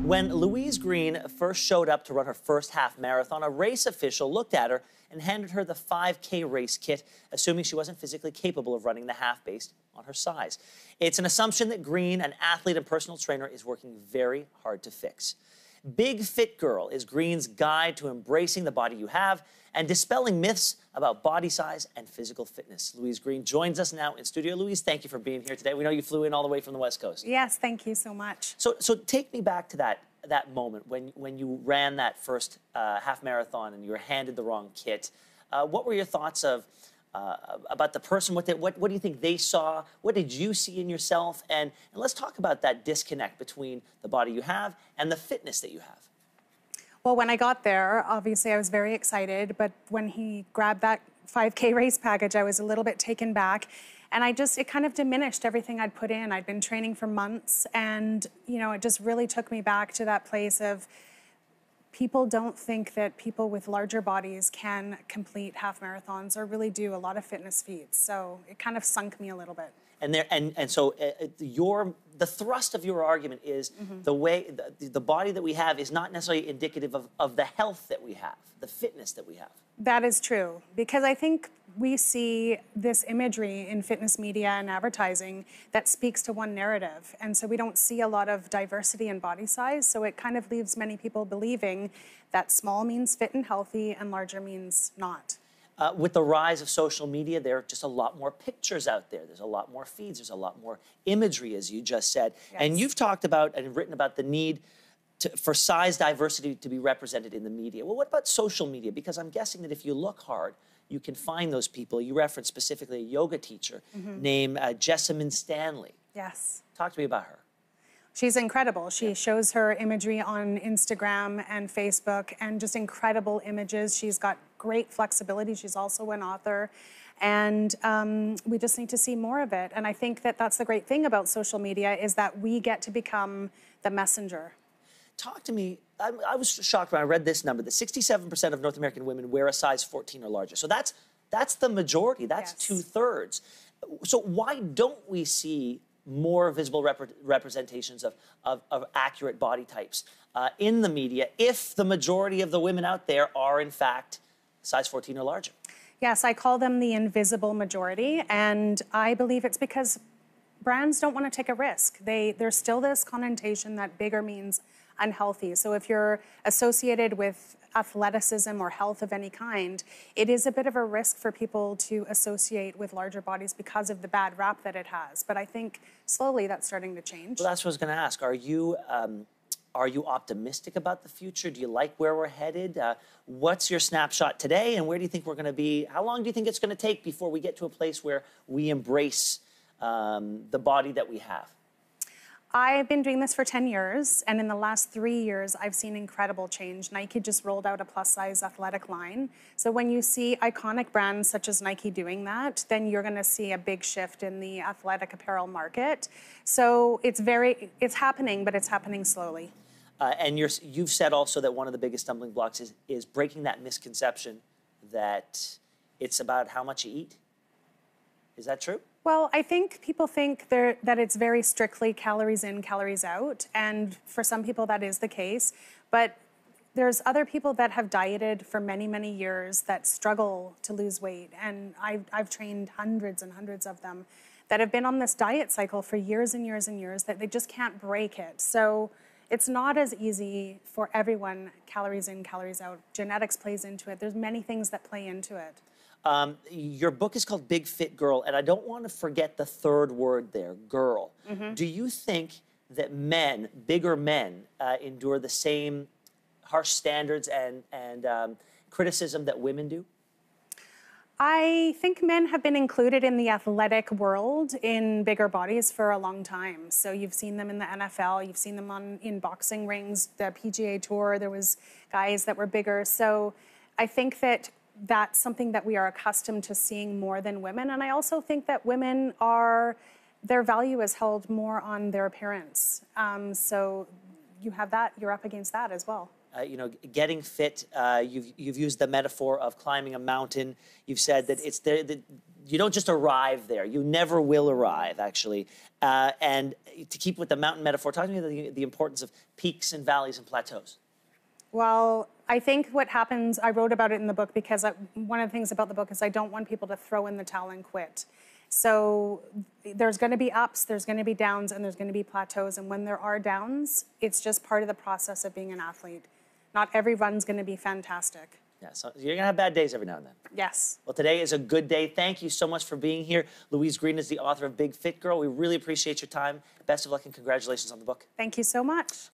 When Louise Green first showed up to run her first half marathon, a race official looked at her and handed her the 5K race kit, assuming she wasn't physically capable of running the half based on her size. It's an assumption that Green, an athlete and personal trainer, is working very hard to fix. Big Fit Girl is Green's guide to embracing the body you have and dispelling myths about body size and physical fitness. Louise Green joins us now in studio. Louise, thank you for being here today. We know you flew in all the way from the West Coast. Yes, thank you so much. So take me back to that moment when you ran that first half marathon and you were handed the wrong kit. What were your thoughts about the person? What do you think they saw? What did you see in yourself? And let's talk about that disconnect between the body you have and the fitness that you have. Well, when I got there, obviously I was very excited, but when he grabbed that 5K race package, I was a little bit taken back. And it kind of diminished everything I'd put in. I'd been training for months, and, it just really took me back to that place of people don't think that people with larger bodies can complete half marathons or really do a lot of fitness feats. So it kind of sunk me a little bit. So the thrust of your argument is the way the body that we have is not necessarily indicative of the health that we have, the fitness that we have. That is true, because I think we see this imagery in fitness media and advertising that speaks to one narrative. And so we don't see a lot of diversity in body size. So it kind of leaves many people believing that small means fit and healthy and larger means not. With the rise of social media, there are just a lot more pictures out there. There's a lot more feeds. There's a lot more imagery, as you just said. Yes. And you've talked about and written about the need for size diversity to be represented in the media. Well, what about social media? Because I'm guessing that if you look hard, you can find those people. You referenced specifically a yoga teacher named Jessamine Stanley. Yes. Talk to me about her. She's incredible. She shows her imagery on Instagram and Facebook, and just incredible images. She's got great flexibility. She's also an author. And we just need to see more of it. And I think that that's the great thing about social media, is that we get to become the messenger. Talk to me. I was shocked when I read this number, that 67% of North American women wear a size 14 or larger. So that's the majority. That's 2/3. So why don't we see more visible representations of accurate body types in the media if the majority of the women out there are, in fact, size 14 or larger? Yes, I call them the invisible majority, and I believe it's because brands don't want to take a risk. There's still this connotation that bigger means unhealthy. So if you're associated with athleticism or health of any kind, it is a bit of a risk for people to associate with larger bodies because of the bad rap that it has. But I think slowly that's starting to change. Well, that's what I was going to ask. Are you optimistic about the future? Do you like where we're headed? What's your snapshot today, and where do you think we're going to be? How long do you think it's going to take before we get to a place where we embrace the body that we have? I've been doing this for 10 years, and in the last 3 years, I've seen incredible change. Nike just rolled out a plus-size athletic line. So when you see iconic brands such as Nike doing that, then you're going to see a big shift in the athletic apparel market. So it's happening, but it's happening slowly. And you've said also that one of the biggest stumbling blocks is breaking that misconception that it's about how much you eat. Is that true? Well, I think people think that it's very strictly calories in, calories out. And for some people, that is the case. But there's other people that have dieted for many, many years that struggle to lose weight. And I've trained hundreds and hundreds of them that have been on this diet cycle for years and years and years, that they just can't break it. So it's not as easy for everyone, calories in, calories out. Genetics plays into it. There's many things that play into it. Your book is called Big Fit Girl, and I don't want to forget the third word there, girl. Do you think that bigger men, endure the same harsh standards and criticism that women do? I think men have been included in the athletic world in bigger bodies for a long time. So you've seen them in the NFL, you've seen them in boxing rings, the PGA Tour, there was guys that were bigger. So I think that that's something that we are accustomed to seeing more than women. And I also think that women their value is held more on their appearance. So you have that, you're up against that as well. Getting fit, you've used the metaphor of climbing a mountain. You've said that it's you don't just arrive there. You never will arrive, actually. And to keep with the mountain metaphor, talk to me about the importance of peaks and valleys and plateaus. Well, I think what happens, I wrote about it in the book because one of the things about the book is I don't want people to throw in the towel and quit. So there's going to be ups, there's going to be downs, and there's going to be plateaus. And when there are downs, it's just part of the process of being an athlete. Not every run's going to be fantastic. Yeah, so you're going to have bad days every now and then. Yes. Well, today is a good day. Thank you so much for being here. Louise Green is the author of Big Fit Girl. We really appreciate your time. Best of luck and congratulations on the book. Thank you so much.